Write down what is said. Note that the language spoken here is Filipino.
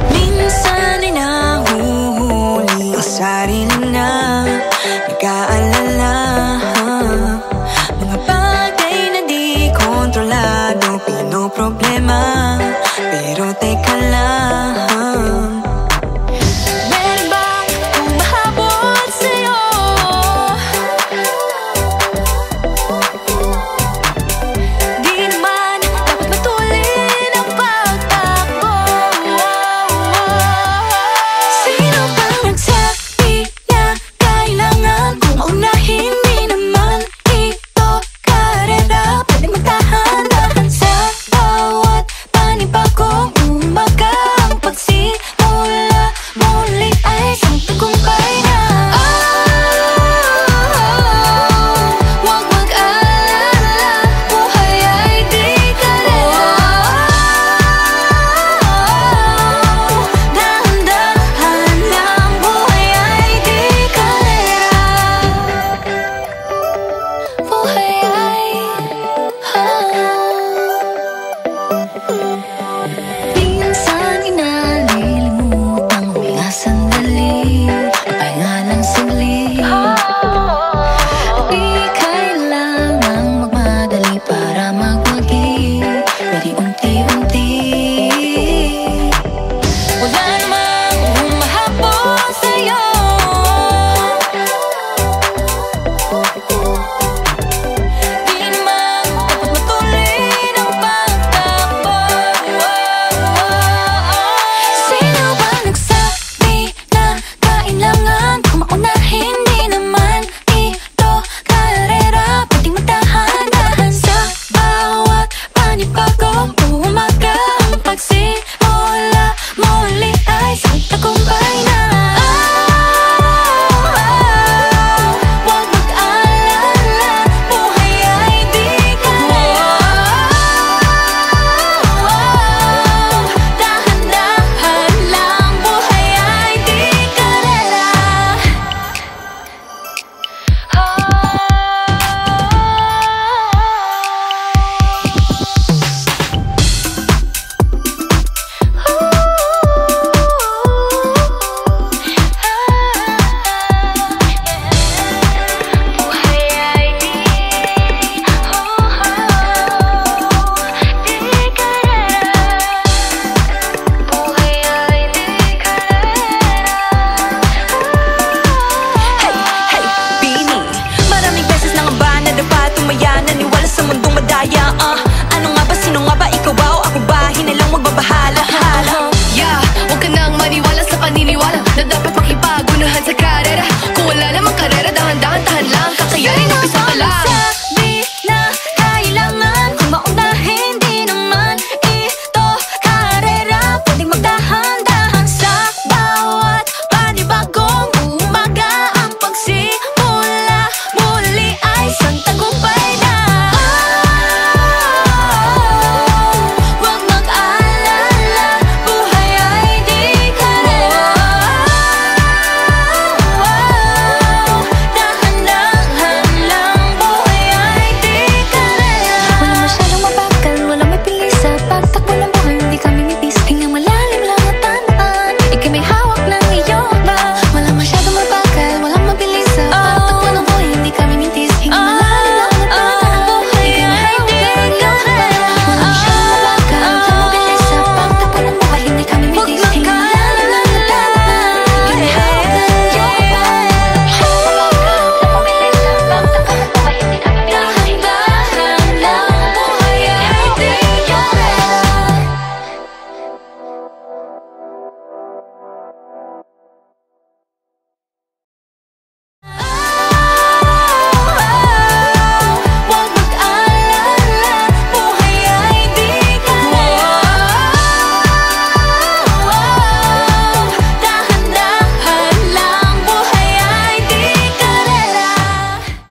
Minsan ay nahuhuli ang sarili na nag-aalala, mga bagay na di kontrolado, pinoproblema. Pero teka lang, meron bang humahabol sa'yo? Di naman dapat matulin ang pagtakbo. Sino bang nagsabi na kailangan kong maunahin? Di naman ito karera, pwedeng magtahan-tahan sa bawat panibagong umaga. Ang pagsimula muli ay isang tagumpay na. Huwag mag-alala, buhay ay di karera. Dahan-dahan lang, buhay ay di karera. Buhay ay minsan inalilimutang huminga sandali, pahinga lang saglit. Di kailangang magmadali para magwagi, pwede unti-unti. Wala namang humahabol sa'yo. Di naman dapat matulin ang pagtakbo. Sino ba nagsabi na kailangan kong maunahin? Di naman ito karera, pwedeng magtahan-tahan sa bawat panibagong umaga. Ang pagsimula muli ay isang tagumpay na. Huwag mag-alala, buhay ay di karera. Dahan-dahan lang, buhay ay di karera. Buhay ay di karera. Buhay ay di karera. Hey, Bini, maraming beses na nga ba nadapa, tumaya, naniwala sa mundong madaya. Ano nga ba, sino nga ba, ikaw ba o ako ba? Hinalang magbabahala. Yeah, huwag ka nang maniwala sa paniniwala na dapat makipagunahan sa karera. Kung wala namang karera, dahan-dahan, tahan lang, kakayanin, umpisa pa lang.